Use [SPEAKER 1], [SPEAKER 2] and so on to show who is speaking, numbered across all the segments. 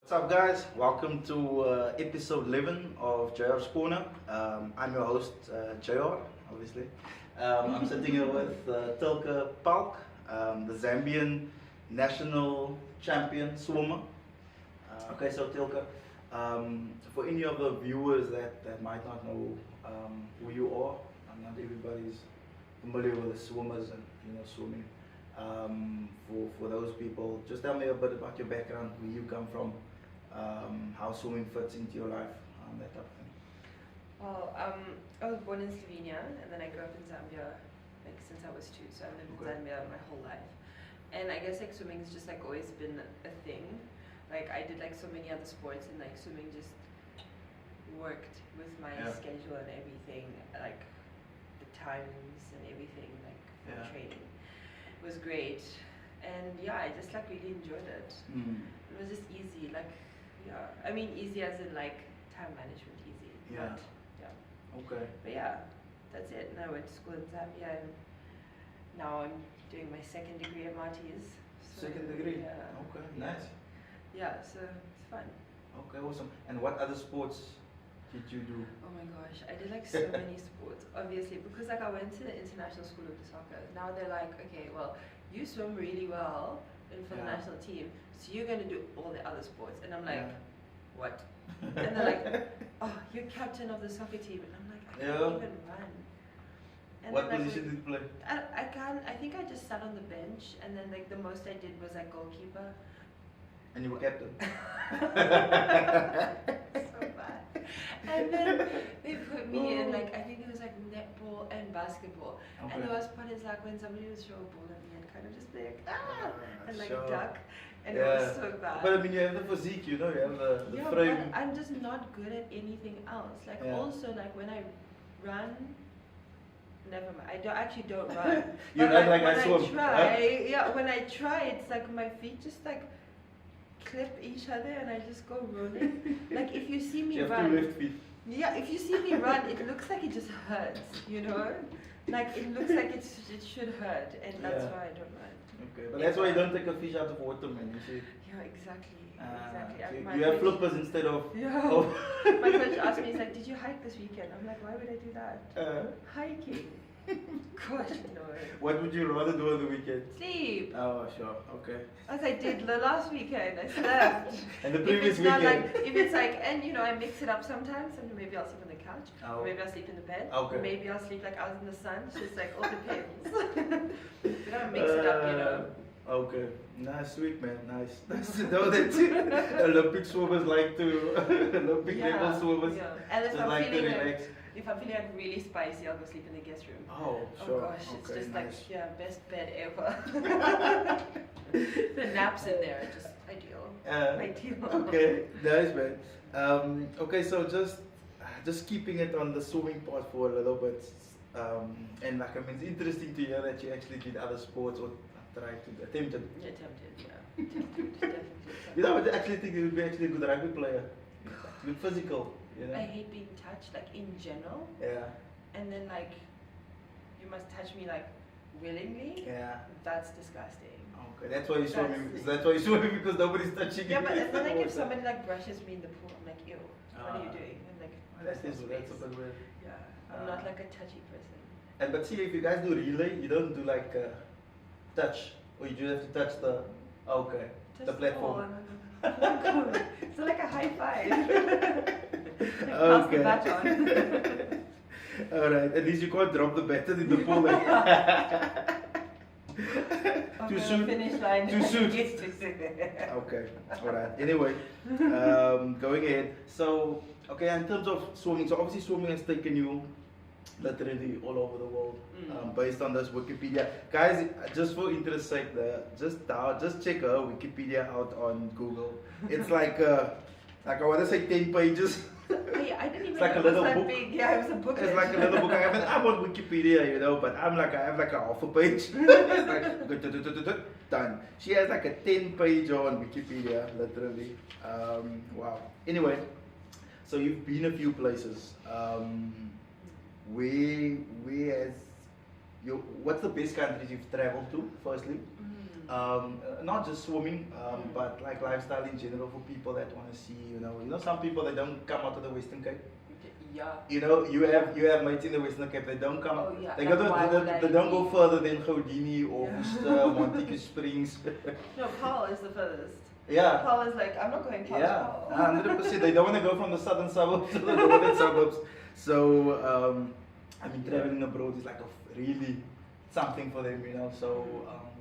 [SPEAKER 1] What's up, guys? Welcome to episode 11 of JR's Corner. I'm your host, JR, obviously. I'm sitting here with Tilka Paljk, the Zambian national champion swimmer. Okay, so Tilka, for any of the viewers that might not know who you are, not everybody's familiar with the swimmers and swimming. For those people, just tell me a bit about your background, where you come from, how swimming fits into your life, that type of thing.
[SPEAKER 2] Well, I was born in Slovenia and then I grew up in Zambia like since I was 2, so I lived in Zambia my whole life. And I guess like swimming has just like always been a thing. Like I did like so many other sports and like swimming just worked with my schedule and everything, like the times and everything, like for training. It was great. And yeah, I just like really enjoyed it. It was just easy, like I mean easy as in like time management easy.
[SPEAKER 1] Yeah.
[SPEAKER 2] But, yeah.
[SPEAKER 1] Okay.
[SPEAKER 2] But yeah, that's it. And I went to school in Zambia and now I'm doing my second degree at Marty's. So,
[SPEAKER 1] Second degree?
[SPEAKER 2] Yeah.
[SPEAKER 1] Okay, nice.
[SPEAKER 2] Yeah, so it's fun.
[SPEAKER 1] Okay, awesome. And what other sports did you do?
[SPEAKER 2] Oh my gosh, I did like so many sports, obviously, because like I went to the International School of Soccer. Now they're like, okay, well, you swim really well and for the national team, so you're going to do all the other sports. And I'm like, what? And they're like, oh, you're captain of the soccer team. And I'm like, I can't even run. And
[SPEAKER 1] what
[SPEAKER 2] then, like,
[SPEAKER 1] position did you play?
[SPEAKER 2] I think I just sat on the bench, and then like the most I did was like goalkeeper.
[SPEAKER 1] And you were captain?
[SPEAKER 2] So bad. And then they put me in like, I think it was like netball and basketball.
[SPEAKER 1] Okay.
[SPEAKER 2] And the worst part is like when somebody would throw a ball at me, I'd kind of just be like, and like
[SPEAKER 1] sure.
[SPEAKER 2] duck. And it was so bad.
[SPEAKER 1] But I mean, you have the physique, you have the
[SPEAKER 2] yeah,
[SPEAKER 1] frame.
[SPEAKER 2] but I'm just not good at anything else. Like also like when I run, never mind. I actually don't run.
[SPEAKER 1] You run like I swim.
[SPEAKER 2] When I try, it's like my feet just like clip each other and I just go rolling. Like if you see me
[SPEAKER 1] you have
[SPEAKER 2] run.
[SPEAKER 1] 2 left feet.
[SPEAKER 2] Yeah, if you see me run, it looks like it just hurts, Like it looks like it should hurt, and that's why I don't run.
[SPEAKER 1] Okay, but that's why you don't take a fish out of water, man. You see.
[SPEAKER 2] Yeah, exactly.
[SPEAKER 1] You have flippers instead of.
[SPEAKER 2] Yeah. My coach asked me, he's like, "Did you hike this weekend?" I'm like, "Why would I do that?" Hiking. Gosh, no.
[SPEAKER 1] What would you rather do on the weekend?
[SPEAKER 2] Sleep.
[SPEAKER 1] Oh, sure. Okay.
[SPEAKER 2] As I did the last weekend, I slept.
[SPEAKER 1] And the previous
[SPEAKER 2] if it's
[SPEAKER 1] weekend.
[SPEAKER 2] Not like, if it's like, and I mix it up sometimes, and maybe I'll sleep on the couch, or maybe I'll sleep in the bed,
[SPEAKER 1] okay.
[SPEAKER 2] Maybe I'll sleep like out in the sun. So it's like all depends. We gotta mix it up,
[SPEAKER 1] Okay, nice, sweet man, nice. Nice to know that Olympic swimmers like to, Olympic level swimmers
[SPEAKER 2] And
[SPEAKER 1] just like to relax.
[SPEAKER 2] If I'm feeling like really spicy, I'll go sleep in the guest room.
[SPEAKER 1] Oh, sure.
[SPEAKER 2] Oh gosh, it's just
[SPEAKER 1] nice.
[SPEAKER 2] like, best bed ever. The naps in there are just ideal. Ideal.
[SPEAKER 1] Okay, nice man. Okay, so just keeping it on the swimming part for a little bit. And like, I mean, it's interesting to hear that you actually did other sports or tried to attempted.
[SPEAKER 2] Yeah, attempted, definitely.
[SPEAKER 1] I actually think you would be actually a good rugby player. Good physical,
[SPEAKER 2] I hate being touched, like in general.
[SPEAKER 1] Yeah.
[SPEAKER 2] And then like, you must touch me like willingly.
[SPEAKER 1] Yeah.
[SPEAKER 2] That's disgusting.
[SPEAKER 1] Okay, that's why you swimming. That's why you swimming, because nobody's touching you.
[SPEAKER 2] Yeah, but and then like if somebody like brushes me in the pool, I'm like, ew, what are you doing? I'm like,
[SPEAKER 1] that's a bit weird.
[SPEAKER 2] Yeah, I'm not like a touchy person.
[SPEAKER 1] And but see, if you guys do relay, you don't do like touch, or you just have to touch the the platform.
[SPEAKER 2] It's like a high five.
[SPEAKER 1] Okay.
[SPEAKER 2] Pass the baton.
[SPEAKER 1] Alright, at least you can't drop the baton in the pool. Too soon.
[SPEAKER 2] Finish line.
[SPEAKER 1] Too soon.
[SPEAKER 2] Yes, too soon.
[SPEAKER 1] Okay, alright. Anyway, going ahead. So, okay, in terms of swimming, so obviously swimming has taken you literally all over the world, based on this Wikipedia. Guys, just for interest sake, just check her Wikipedia out on Google. It's like I want to say 10 pages.
[SPEAKER 2] Hey, I didn't even
[SPEAKER 1] it's like
[SPEAKER 2] know
[SPEAKER 1] a little
[SPEAKER 2] it was
[SPEAKER 1] book.
[SPEAKER 2] that big. Yeah, it was a book.
[SPEAKER 1] It's like a little book. I'm on Wikipedia, but I have like a half a page. It's like done. She has like a 10-page on Wikipedia, literally. Wow. Anyway, so you've been a few places. What's the best countries you've traveled to, firstly? Not just swimming, but like lifestyle in general for people that want to see, some people they don't come out of the Western Cape.
[SPEAKER 2] Yeah.
[SPEAKER 1] You have mates in the Western Cape. They don't come.
[SPEAKER 2] Oh, yeah.
[SPEAKER 1] They
[SPEAKER 2] Like,
[SPEAKER 1] go. They don't go further than Gaudini or Worcester, Montague Springs.
[SPEAKER 2] No, Paul is the furthest.
[SPEAKER 1] Yeah.
[SPEAKER 2] Paul is like, I'm not going past Paul.
[SPEAKER 1] 100%. They don't want to go from the southern suburbs to the northern suburbs. So, traveling abroad is like really something for them, So,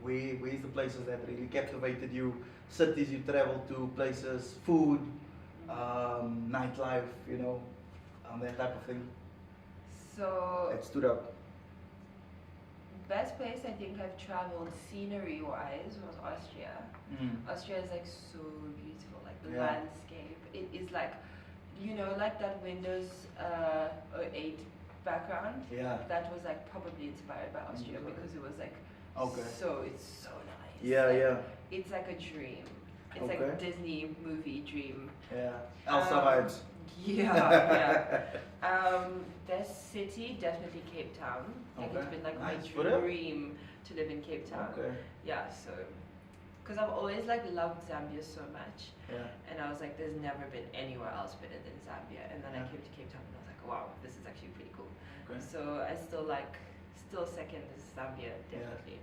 [SPEAKER 1] where's the places that really captivated you? Cities you travel to, places, food, nightlife, that type of thing.
[SPEAKER 2] So,
[SPEAKER 1] It stood out.
[SPEAKER 2] best place I think I've traveled scenery wise was Austria. Austria is like so beautiful, like the landscape. It is like, like that Windows 08 background.
[SPEAKER 1] Yeah.
[SPEAKER 2] That was like probably inspired by Austria because it was like it's so nice.
[SPEAKER 1] Yeah,
[SPEAKER 2] like, it's like a dream. It's like a Disney movie dream.
[SPEAKER 1] Yeah. Elsa vibes.
[SPEAKER 2] Yeah. Best city, definitely Cape Town. Like it's been like
[SPEAKER 1] Nice.
[SPEAKER 2] my dream to live in Cape Town.
[SPEAKER 1] Okay.
[SPEAKER 2] Yeah, so because I've always like loved Zambia so much.
[SPEAKER 1] Yeah.
[SPEAKER 2] And I was like, there's never been anywhere else better than Zambia. And then I came to Cape Town and I was like, wow, this is actually pretty cool.
[SPEAKER 1] Okay.
[SPEAKER 2] So I still second is Zambia, definitely.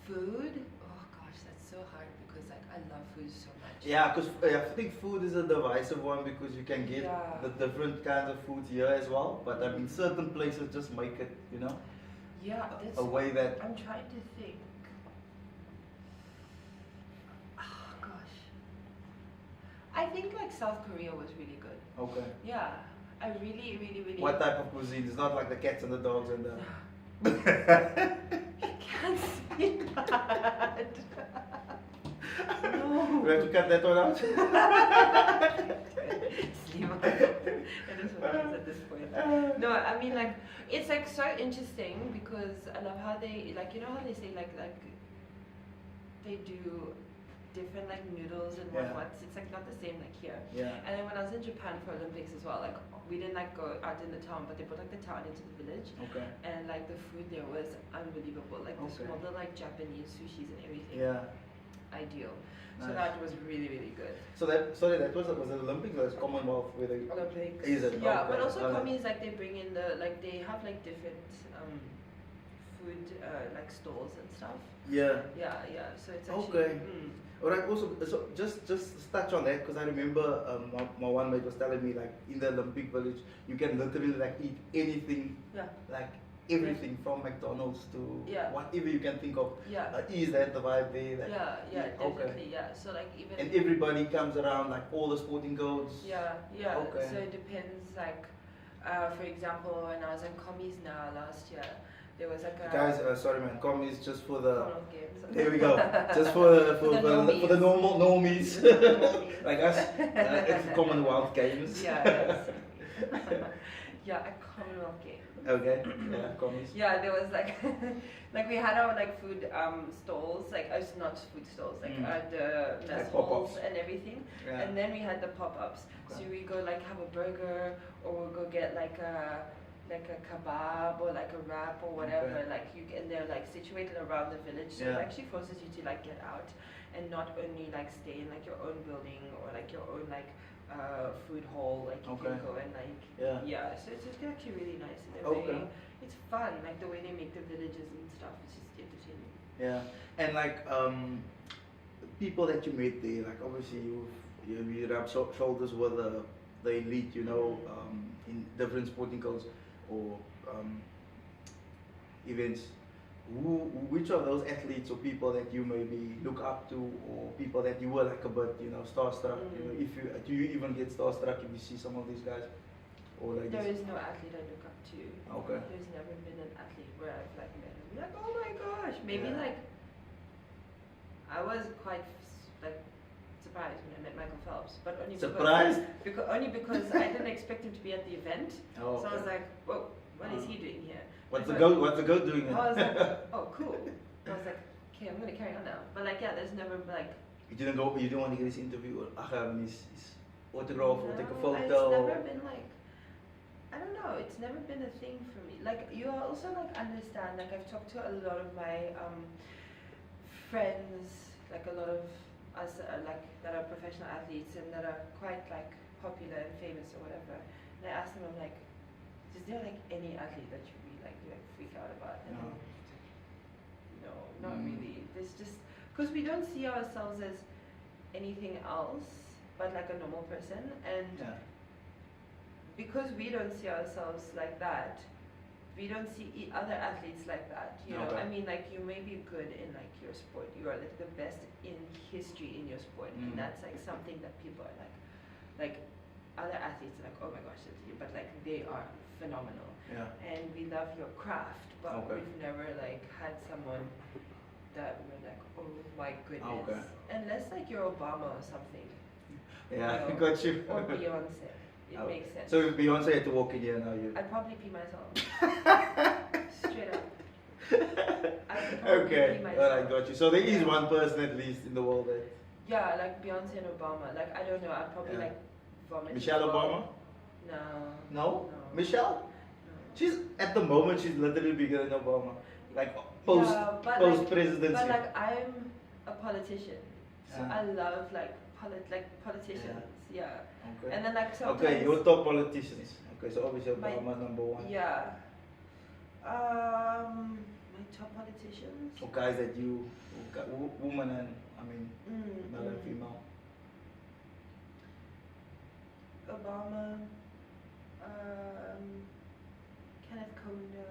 [SPEAKER 2] Food? Oh gosh, that's so hard because like I love food so much.
[SPEAKER 1] Yeah, because I think food is a divisive one because you can get the different kinds of food here as well. But I mean, certain places just make it,
[SPEAKER 2] Yeah, that's
[SPEAKER 1] a way that.
[SPEAKER 2] I'm trying to think. Oh gosh. I think like South Korea was really good.
[SPEAKER 1] Okay.
[SPEAKER 2] Yeah, I really, really, really.
[SPEAKER 1] What type of cuisine? It's not like the cats and the dogs and the.
[SPEAKER 2] You can't say that. No.
[SPEAKER 1] We have to cut that one out.
[SPEAKER 2] Sleep on it. It is what it is at this point. No, I mean like it's like so interesting because I love how they like how they say like they do different like noodles and whatnot. It's like not the same like here.
[SPEAKER 1] Yeah.
[SPEAKER 2] And then when I was in Japan for Olympics as well, like we didn't like go out in the town, but they brought like the town into the village.
[SPEAKER 1] Okay.
[SPEAKER 2] And like the food there was unbelievable. Like the small little like Japanese sushis and everything.
[SPEAKER 1] Yeah.
[SPEAKER 2] Ideal.
[SPEAKER 1] Nice.
[SPEAKER 2] So that was really, really good.
[SPEAKER 1] So that was it Olympics or it's Commonwealth where they
[SPEAKER 2] Olympics.
[SPEAKER 1] Is it?
[SPEAKER 2] Yeah,
[SPEAKER 1] Okay.
[SPEAKER 2] but also commies like they bring in they have like different food like stalls and stuff.
[SPEAKER 1] Yeah.
[SPEAKER 2] Yeah. So it's actually
[SPEAKER 1] Okay. Alright. Also, so just touch on that because I remember my one mate was telling me like in the Olympic Village you can literally like eat anything.
[SPEAKER 2] Yeah.
[SPEAKER 1] Like everything from McDonald's to whatever you can think of.
[SPEAKER 2] Yeah.
[SPEAKER 1] Is that the vibe there? Like,
[SPEAKER 2] Definitely.
[SPEAKER 1] Okay.
[SPEAKER 2] Yeah. So like even.
[SPEAKER 1] And everybody comes around like all the sporting codes.
[SPEAKER 2] Yeah.
[SPEAKER 1] Okay.
[SPEAKER 2] So it depends like, for example, when I was in commies now last year. There was like a
[SPEAKER 1] Guys, sorry man, commies just for the.
[SPEAKER 2] Games.
[SPEAKER 1] There we go. Just for the normal normies, like us. It's the Commonwealth Games.
[SPEAKER 2] Yeah. A Commonwealth game.
[SPEAKER 1] Okay. Yeah, commies.
[SPEAKER 2] Yeah, there was like, like we had our like food stalls, like not food stalls, like the mess
[SPEAKER 1] Like
[SPEAKER 2] halls
[SPEAKER 1] pop-ups.
[SPEAKER 2] and everything,
[SPEAKER 1] Yeah.
[SPEAKER 2] and then we had the pop-ups.
[SPEAKER 1] Okay.
[SPEAKER 2] So we go like have a burger, or we'll go get like a kebab or like a wrap or whatever.
[SPEAKER 1] Okay.
[SPEAKER 2] Like and they're like situated around the village, so it actually forces you to like get out and not only like stay in like your own building or like your own like food hall, like you can go and like so it's actually really nice and they're very, it's fun, like the way they make the villages and stuff. It's just entertaining.
[SPEAKER 1] Yeah, and like people that you met there, like obviously you rub shoulders with the elite, in different sporting codes or events. Which of those athletes or people that you maybe look up to, or people that you were like a bit, starstruck? Do you even get starstruck if you see some of these guys? Or like
[SPEAKER 2] there is no athlete I look up to.
[SPEAKER 1] Okay.
[SPEAKER 2] There's never been an athlete where I've like met him like, oh my gosh. Maybe like I was quite like surprised when I met Michael Phelps, but only because I didn't expect him to be at the event.
[SPEAKER 1] Oh,
[SPEAKER 2] so I was like, whoa, what is he doing here?
[SPEAKER 1] What's the goat doing here?
[SPEAKER 2] I was like, oh cool. I was like, okay, I'm gonna carry on now. But like there's never like
[SPEAKER 1] you didn't want to get his interview or his autograph or take a photo.
[SPEAKER 2] It's never been like I don't know. It's never been a thing for me. Like you also like understand. Like I've talked to a lot of my friends, like a lot of us like that are professional athletes and that are quite like popular and famous or whatever. And I asked them, I'm like, is there like any athlete that you really like freak out about? And
[SPEAKER 1] No.
[SPEAKER 2] no, not really. There's just because we don't see ourselves as anything else but like a normal person, and
[SPEAKER 1] Yeah.
[SPEAKER 2] because we don't see ourselves like that, we don't see other athletes like that. You know,
[SPEAKER 1] Okay.
[SPEAKER 2] I mean, like you may be good in like your sport, you are like the best in history in your sport, and that's like something that people are like other athletes are like, oh my gosh, that's you, but like they are phenomenal.
[SPEAKER 1] Yeah.
[SPEAKER 2] And we love your craft, but
[SPEAKER 1] Okay.
[SPEAKER 2] we've never like had someone that we're like, oh my goodness.
[SPEAKER 1] Okay.
[SPEAKER 2] Unless like you're Obama or something.
[SPEAKER 1] Yeah,
[SPEAKER 2] You know,
[SPEAKER 1] got you.
[SPEAKER 2] or Beyonce. It
[SPEAKER 1] Oh.
[SPEAKER 2] makes sense.
[SPEAKER 1] So if Beyonce had to walk in here now, you.
[SPEAKER 2] I'd probably pee myself. Straight up. I'd probably
[SPEAKER 1] Okay,
[SPEAKER 2] pee myself.
[SPEAKER 1] alright, got you. So there is
[SPEAKER 2] Yeah.
[SPEAKER 1] one person at least in the world that.
[SPEAKER 2] Yeah, like Beyonce and Obama. Like I don't know, I'd probably
[SPEAKER 1] Yeah.
[SPEAKER 2] like vomit.
[SPEAKER 1] Michelle
[SPEAKER 2] as well.
[SPEAKER 1] Obama?
[SPEAKER 2] No.
[SPEAKER 1] No?
[SPEAKER 2] No.
[SPEAKER 1] Michelle?
[SPEAKER 2] No.
[SPEAKER 1] She's at the moment she's literally bigger than Obama. Like post
[SPEAKER 2] Yeah, but
[SPEAKER 1] post
[SPEAKER 2] like,
[SPEAKER 1] presidency.
[SPEAKER 2] But like I'm a politician, so
[SPEAKER 1] Yeah.
[SPEAKER 2] I love like politicians. Yeah.
[SPEAKER 1] Okay.
[SPEAKER 2] And then like sometimes.
[SPEAKER 1] Okay, you're top politicians. Okay, so obviously
[SPEAKER 2] My-
[SPEAKER 1] Obama number one.
[SPEAKER 2] Yeah. My top politicians.
[SPEAKER 1] Or guys that you, woman and I mean male and
[SPEAKER 2] Mm.
[SPEAKER 1] female.
[SPEAKER 2] Obama. Kenneth Kaunda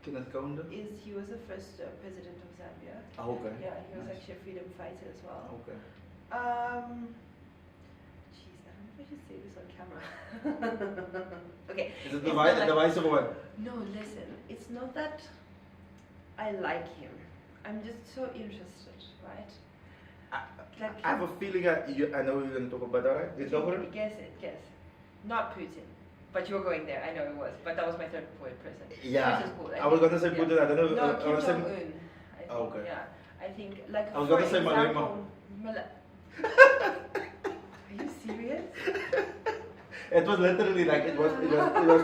[SPEAKER 1] Kenneth Kaunda.
[SPEAKER 2] he was the first president of Zambia.
[SPEAKER 1] Oh, okay.
[SPEAKER 2] Yeah, he was
[SPEAKER 1] Nice.
[SPEAKER 2] actually a freedom fighter as well.
[SPEAKER 1] Okay.
[SPEAKER 2] Jeez, I don't know if I should say this on camera. Okay.
[SPEAKER 1] Is it
[SPEAKER 2] it's
[SPEAKER 1] the
[SPEAKER 2] not
[SPEAKER 1] vice
[SPEAKER 2] like-
[SPEAKER 1] the vice of what?
[SPEAKER 2] No, listen. It's not that I like him. I'm just so interested, right? Like
[SPEAKER 1] I have a feeling I know you're gonna talk about that, right? It's
[SPEAKER 2] Okay,
[SPEAKER 1] over.
[SPEAKER 2] Guess it. Guess. Not Putin. But you were going there. I know it was. But that was my third point person.
[SPEAKER 1] Yeah.
[SPEAKER 2] Which is cool.
[SPEAKER 1] I was gonna say Putin. I don't know.
[SPEAKER 2] No,
[SPEAKER 1] I
[SPEAKER 2] Kim
[SPEAKER 1] was saying.
[SPEAKER 2] Jong Un. I think.
[SPEAKER 1] Oh, okay.
[SPEAKER 2] Yeah. I think like.
[SPEAKER 1] I was
[SPEAKER 2] for
[SPEAKER 1] gonna say Malema.
[SPEAKER 2] example, Are you serious?
[SPEAKER 1] It was literally like it was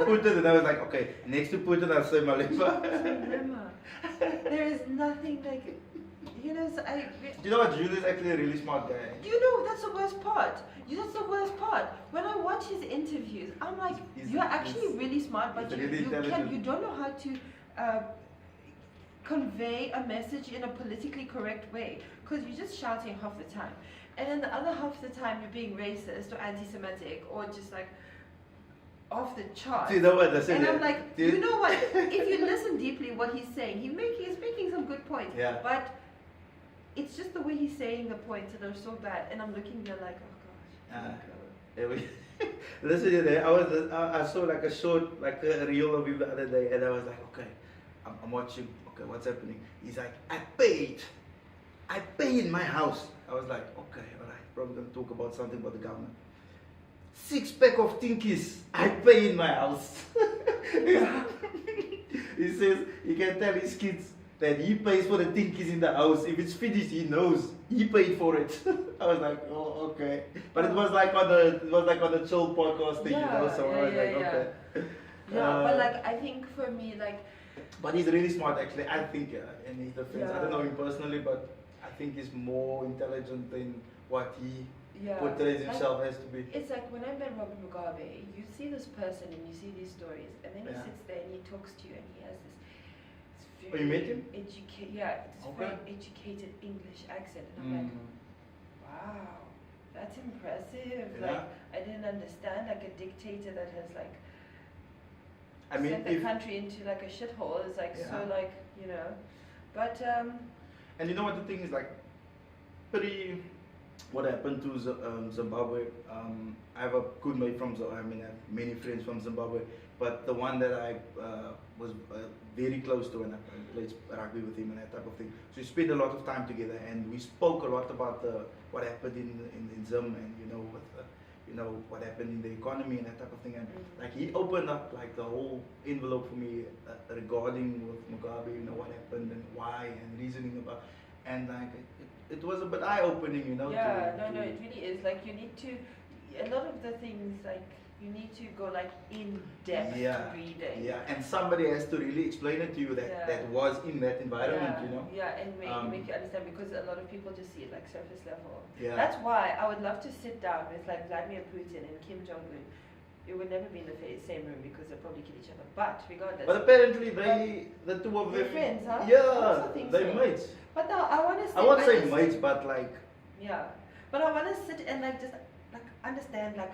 [SPEAKER 1] Putin, and I was like, okay, next to Putin, I'll say Malema.
[SPEAKER 2] Malema. There is nothing like. You know, so
[SPEAKER 1] You know what? Julius is actually a really smart guy.
[SPEAKER 2] you know, that's the worst part. That's the worst part. When I watch his interviews, I'm like, you're actually really smart, but
[SPEAKER 1] he's
[SPEAKER 2] you,
[SPEAKER 1] really
[SPEAKER 2] you
[SPEAKER 1] intelligent.
[SPEAKER 2] don't know how to convey a message in a politically correct way, because you're just shouting half the time, and then the other half of the time you're being racist or anti-Semitic or just like off the chart.
[SPEAKER 1] Do you know what? That's it.
[SPEAKER 2] And I'm
[SPEAKER 1] yeah.
[SPEAKER 2] like,
[SPEAKER 1] Do
[SPEAKER 2] you know what? If you listen deeply, what he's saying, he's making some good points.
[SPEAKER 1] Yeah.
[SPEAKER 2] But it's just the way he's saying the points that are so bad, and I'm looking there like, oh gosh.
[SPEAKER 1] Yeah, listen to that. I saw like a short, like a reel of him the other day, and I was like, okay, I'm watching. Okay, what's happening? He's like, I paid in my house. I was like, okay, all right, probably gonna talk about something about the government. 6-pack of Tinkies, I pay in my house. He says he can tell his kids that he pays for the Tinkies in the house. If it's finished, he knows he paid for it. I was like, oh, okay. But it was like on the chill podcast thing, you know. So I was like, okay.
[SPEAKER 2] Yeah, but like I think for me, like.
[SPEAKER 1] But he's really smart, actually. I think in his defense, I don't know
[SPEAKER 2] Yeah.
[SPEAKER 1] him personally, but I think he's more intelligent than what he
[SPEAKER 2] Yeah.
[SPEAKER 1] portrays
[SPEAKER 2] Like,
[SPEAKER 1] himself as to be.
[SPEAKER 2] it's like when I met Robert Mugabe, you see this person and you see these stories, and then he
[SPEAKER 1] Yeah.
[SPEAKER 2] sits there and he talks to you and he has this.
[SPEAKER 1] Oh, you met him?
[SPEAKER 2] It's
[SPEAKER 1] Okay.
[SPEAKER 2] very educated English accent, and I'm like, wow, that's impressive.
[SPEAKER 1] Yeah.
[SPEAKER 2] Like I didn't understand, like a dictator that has like
[SPEAKER 1] I mean,
[SPEAKER 2] sent the country into like a shithole is like so
[SPEAKER 1] Yeah.
[SPEAKER 2] like, you know, but
[SPEAKER 1] and you know what the thing is, like, what happened to Zimbabwe. I have a good mate from I mean, I have many friends from Zimbabwe, but the one that I was very close to, and I played rugby with him and that type of thing. So we spent a lot of time together, and we spoke a lot about what happened in Zim, and you know, with what happened in the economy and that type of thing. And like he opened up like the whole envelope for me regarding with Mugabe, you know, what happened and why, and reasoning about, and like it was a bit eye-opening, you know.
[SPEAKER 2] yeah, no, it really is. Like you need to, a lot of the things like You need to go like in depth reading.
[SPEAKER 1] Yeah, and somebody has to really explain it to you that was in that environment, you know.
[SPEAKER 2] Yeah, and make you understand, because a lot of people just see it like surface level.
[SPEAKER 1] Yeah.
[SPEAKER 2] That's why I would love to sit down with like Vladimir Putin and Kim Jong Un. It would never be in the same room because they'll probably kill each other. But regardless.
[SPEAKER 1] But apparently the two of them.
[SPEAKER 2] They're friends, huh?
[SPEAKER 1] Yeah, they're mates.
[SPEAKER 2] But now I want to.
[SPEAKER 1] I won't say mates, but like.
[SPEAKER 2] Yeah, but I want to sit and like just like understand like.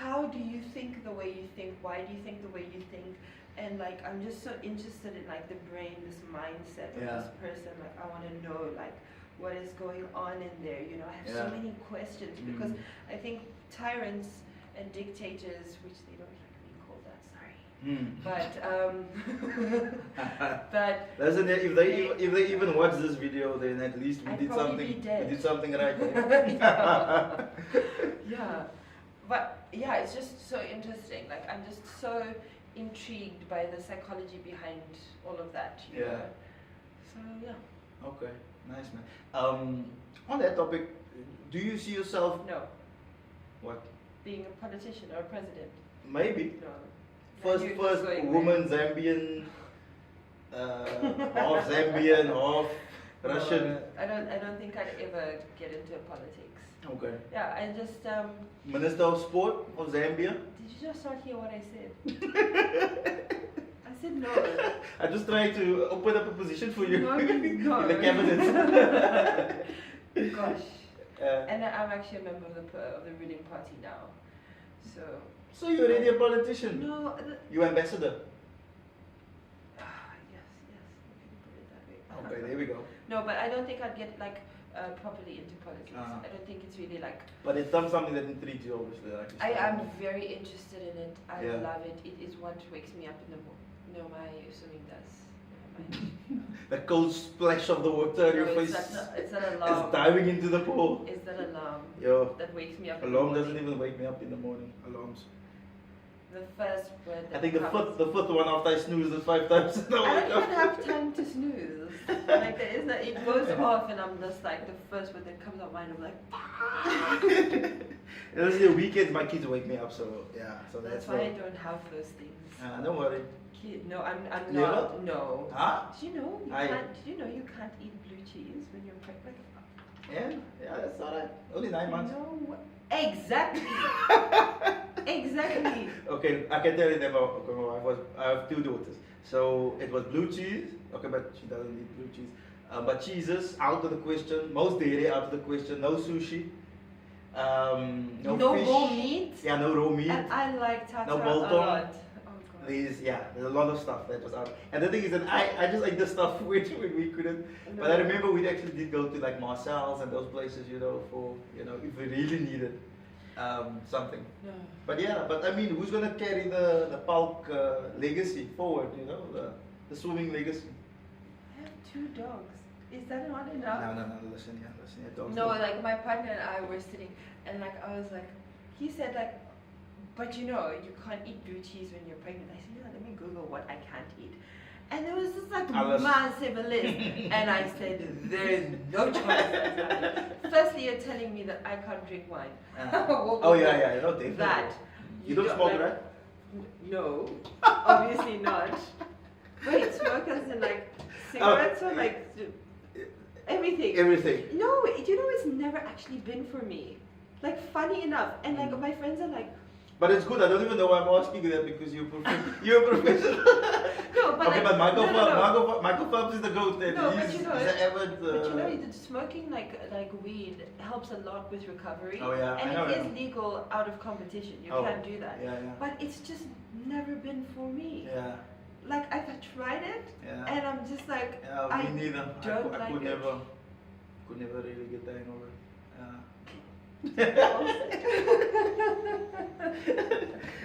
[SPEAKER 2] How do you think the way you think? Why do you think the way you think? And like, I'm just so interested in like the brain, this mindset of this person. Like, I want to know like what is going on in there. You know, I have so many questions because I think tyrants and dictators, which they don't like being called that, sorry. But
[SPEAKER 1] listen, if they even watch this video, then at least we did something right.
[SPEAKER 2] Yeah. But yeah, it's just so interesting. Like, I'm just so intrigued by the psychology behind all of that. You know? So yeah.
[SPEAKER 1] Okay, nice man. On that topic, do you see yourself?
[SPEAKER 2] No.
[SPEAKER 1] What?
[SPEAKER 2] Being a politician or a president?
[SPEAKER 1] Maybe.
[SPEAKER 2] No.
[SPEAKER 1] First woman Zambian, half Zambian, half Russian.
[SPEAKER 2] I don't think I'd ever get into politics.
[SPEAKER 1] Okay.
[SPEAKER 2] Yeah, I just
[SPEAKER 1] Minister of Sport of Zambia.
[SPEAKER 2] Did you just not hear what I said? I said no.
[SPEAKER 1] I'm just trying to open up a position for you
[SPEAKER 2] no.
[SPEAKER 1] in the cabinet.
[SPEAKER 2] Gosh. And I'm actually a member of the ruling party now. So
[SPEAKER 1] you're already a politician?
[SPEAKER 2] No.
[SPEAKER 1] You ambassador?
[SPEAKER 2] Yes, you can put it that way.
[SPEAKER 1] Okay, there we go.
[SPEAKER 2] No, but I don't think I'd get like properly into politics. I don't think it's really like.
[SPEAKER 1] But it's something that intrigues you, obviously.
[SPEAKER 2] I am very interested in it. I love it. It is what wakes me up in the morning. No, my swimming does.
[SPEAKER 1] The cold splash of the water on your face.
[SPEAKER 2] It's an alarm.
[SPEAKER 1] It's diving into the pool.
[SPEAKER 2] It's that alarm that wakes me up.
[SPEAKER 1] Alarm doesn't even wake me up in the morning. Alarms.
[SPEAKER 2] The first word.
[SPEAKER 1] I think the fifth one after I snoozed it 5 times.
[SPEAKER 2] I don't even have time to snooze. Like there is no, it goes off and I'm just like the first word that comes out mind. I'm like.
[SPEAKER 1] Those are the weekends. My kids wake me up, so yeah. So
[SPEAKER 2] that's why I don't have those things.
[SPEAKER 1] Don't worry.
[SPEAKER 2] No, I'm
[SPEAKER 1] Never?
[SPEAKER 2] not. No.
[SPEAKER 1] Huh?
[SPEAKER 2] Did you know you can't eat blue cheese when you're pregnant?
[SPEAKER 1] Yeah, that's alright. Only 9 months.
[SPEAKER 2] No. Exactly. Exactly.
[SPEAKER 1] Okay, I can tell you that I have 2 daughters. So it was blue cheese. Okay, but she doesn't eat blue cheese. But cheeses out of the question. Most dairy out of the question. No sushi. No fish.
[SPEAKER 2] Raw meat.
[SPEAKER 1] Yeah, no raw meat.
[SPEAKER 2] And I like tatra
[SPEAKER 1] no
[SPEAKER 2] a
[SPEAKER 1] biltong.
[SPEAKER 2] lot.
[SPEAKER 1] There's a lot of stuff that was out. And the thing is that I just ate the stuff which we couldn't. No. But I remember we actually did go to like Marcel's and those places, for if we really needed something.
[SPEAKER 2] No.
[SPEAKER 1] But I mean, who's gonna carry the Paljk legacy forward? The swimming legacy.
[SPEAKER 2] I have 2 dogs. Is that not enough?
[SPEAKER 1] No. Listen. Dogs
[SPEAKER 2] no, like my partner and I were sitting, and like I was like, he said like. But you can't eat blue cheese when you're pregnant. I said, let me Google what I can't eat. And there was this like massive list. And I said, there's no choice. Firstly, you're telling me that I can't drink wine.
[SPEAKER 1] Yeah, no, definitely.
[SPEAKER 2] That.
[SPEAKER 1] You don't smoke, like, right?
[SPEAKER 2] No, obviously not. Wait, smokers in like cigarettes or like everything?
[SPEAKER 1] Everything.
[SPEAKER 2] No, it's never actually been for me. Like funny enough. And like my friends are like,
[SPEAKER 1] but it's good. I don't even know why I'm asking you that because you're a professional.
[SPEAKER 2] No, but
[SPEAKER 1] okay,
[SPEAKER 2] like,
[SPEAKER 1] but Michael Phelps is the goat. Then
[SPEAKER 2] no,
[SPEAKER 1] he's
[SPEAKER 2] but
[SPEAKER 1] the avid.
[SPEAKER 2] Smoking like weed helps a lot with recovery.
[SPEAKER 1] Oh yeah,
[SPEAKER 2] and
[SPEAKER 1] I know,
[SPEAKER 2] it is legal out of competition. You can't do that.
[SPEAKER 1] Yeah.
[SPEAKER 2] But it's just never been for me.
[SPEAKER 1] Yeah.
[SPEAKER 2] Like I've tried it, and I'm just like,
[SPEAKER 1] me neither.
[SPEAKER 2] Don't
[SPEAKER 1] I
[SPEAKER 2] like
[SPEAKER 1] could
[SPEAKER 2] it.
[SPEAKER 1] never really get the hang of it.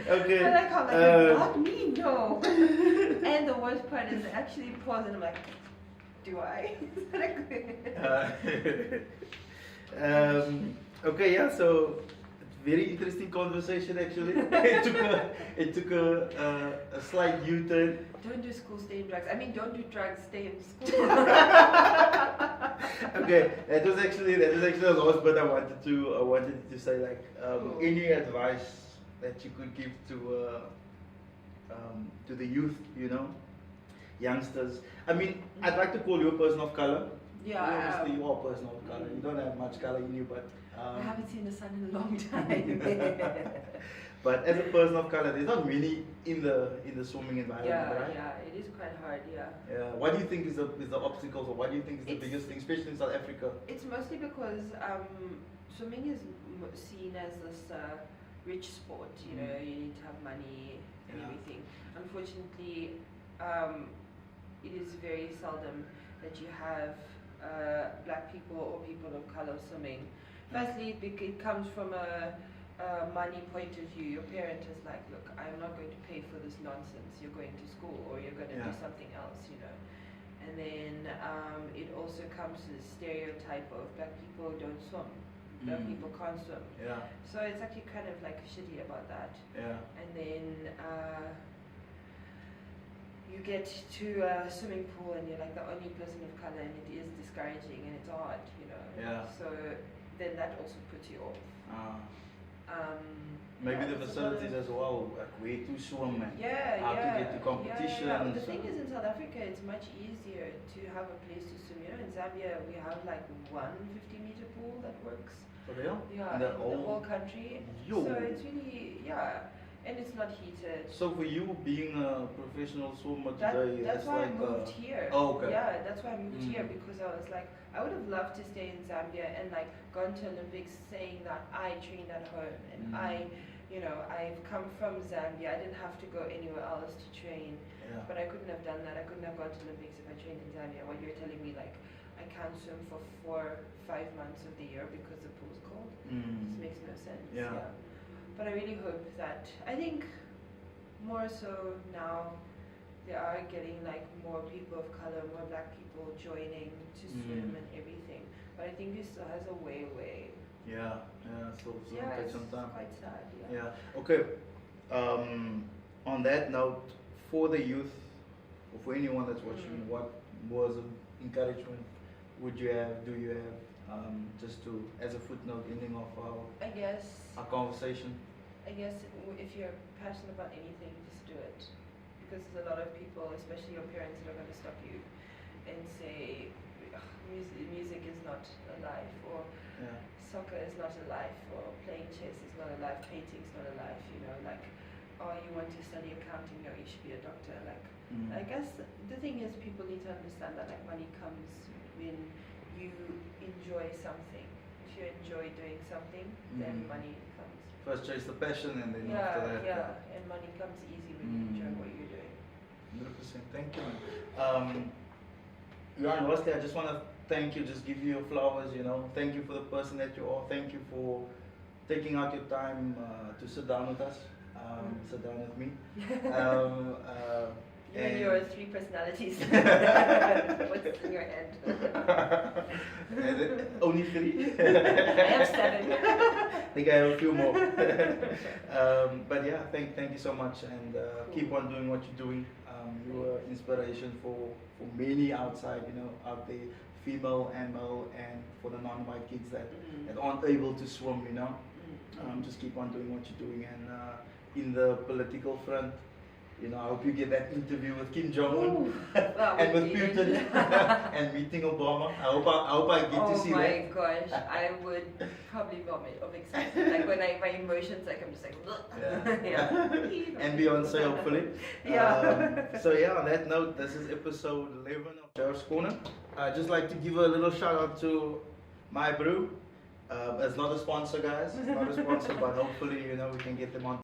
[SPEAKER 1] Okay.
[SPEAKER 2] But I can't not me, no. And the worst part is I actually pause and I'm like, do I?
[SPEAKER 1] Okay, yeah. So very interesting conversation actually. it took a slight U-turn.
[SPEAKER 2] Don't do school, stay in drugs. I mean, don't do drugs, stay in school.
[SPEAKER 1] Okay, that was actually the last bit I wanted to say. Like, any advice that you could give to the youth, you know, youngsters? I mean, I'd like to call you a person of color.
[SPEAKER 2] Yeah,
[SPEAKER 1] Obviously, you are a person of color. You don't have much color in you, but
[SPEAKER 2] I haven't seen the sun in a long time.
[SPEAKER 1] but as a person of color, there's not many in the swimming environment, right?
[SPEAKER 2] Yeah, it is quite hard. Yeah.
[SPEAKER 1] Yeah. What do you think is the obstacles, or what do you think is the biggest thing, especially in South Africa?
[SPEAKER 2] It's mostly because swimming is seen as this rich sport. You know, you need to have money and everything. Unfortunately, it is very seldom that you have black people or people of color swimming. Firstly, it comes from a money point of view. Your parent is like, look, I'm not going to pay for this nonsense. You're going to school or you're going to do something else, you know. And then it also comes to the stereotype of black people don't swim. Black people can't swim.
[SPEAKER 1] Yeah.
[SPEAKER 2] So it's actually kind of like shitty about that.
[SPEAKER 1] Yeah.
[SPEAKER 2] And then you get to a swimming pool and you're like the only person of color, and it is discouraging and it's hard, you know.
[SPEAKER 1] Yeah.
[SPEAKER 2] So then that also puts you off.
[SPEAKER 1] Maybe the facilities as well, like where to swim and how to get to competition.
[SPEAKER 2] But the thing is, in South Africa, it's much easier to have a place to swim. You know, in Zambia, we have like one 50-meter pool that works.
[SPEAKER 1] For real?
[SPEAKER 2] Yeah,
[SPEAKER 1] in
[SPEAKER 2] the whole country.
[SPEAKER 1] Yo.
[SPEAKER 2] So it's really, and it's not heated.
[SPEAKER 1] So for you, being a professional swimmer
[SPEAKER 2] That's
[SPEAKER 1] it's
[SPEAKER 2] why
[SPEAKER 1] like
[SPEAKER 2] I moved here.
[SPEAKER 1] Oh, okay.
[SPEAKER 2] Yeah, that's why I moved here, because I was like, I would have loved to stay in Zambia and like gone to Olympics saying that I trained at home and I've come from Zambia. I didn't have to go anywhere else to train.
[SPEAKER 1] Yeah.
[SPEAKER 2] But I couldn't have done that. I couldn't have gone to Olympics if I trained in Zambia. What you're telling me, like, I can't swim for 4-5 months of the year because the pool's cold. This makes no sense.
[SPEAKER 1] Yeah.
[SPEAKER 2] But I really hope that, I think more so now, they are getting like more people of color, more black people joining to swim and everything. But I think it still has a way.
[SPEAKER 1] So it'll take
[SPEAKER 2] It's
[SPEAKER 1] some time.
[SPEAKER 2] quite sad.
[SPEAKER 1] Okay. On that note, for the youth, or for anyone that's watching, what was of encouragement do you have, just to, as a footnote, ending off our conversation?
[SPEAKER 2] I guess if you're passionate about anything, just do it. Because there's a lot of people, especially your parents, that are going to stop you and say, music is not a life, or soccer is not a life, or playing chess is not a life, painting is not a life, you know, like, oh, you want to study accounting, no, you should be a doctor. Like, I guess the thing is, people need to understand that like money comes when you enjoy something. If you enjoy doing something, then money comes.
[SPEAKER 1] First chase the passion, and then after that.
[SPEAKER 2] And money comes easy when you enjoy what you're doing.
[SPEAKER 1] 100%. Thank you, man. And lastly, I just want to thank you, just give you your flowers, you know. Thank you for the person that you are. Thank you for taking out your time to sit down with us, sit down with me.
[SPEAKER 2] You and your 3 personalities. What's in your head?
[SPEAKER 1] Only 3?
[SPEAKER 2] I have 7.
[SPEAKER 1] I think I have a few more. But yeah, thank you so much, and keep on doing what you're doing. You are inspiration for many outside, you know, out there, female and male, and for the non-white kids that aren't able to swim, you know. Just keep on doing what you're doing, and in the political front, you know, I hope you get that interview with Kim Jong-un and with Putin and meeting Obama. I hope I get to see that.
[SPEAKER 2] Oh my gosh, I would probably vomit of excitement. Like when my emotions, like I'm just like,
[SPEAKER 1] and Beyonce, hopefully. So yeah, on that note, this is episode 11 of Sheriff's Corner. I'd just like to give a little shout out to my brew. It's not a sponsor, guys. It's not a sponsor, but hopefully, you know, we can get them on.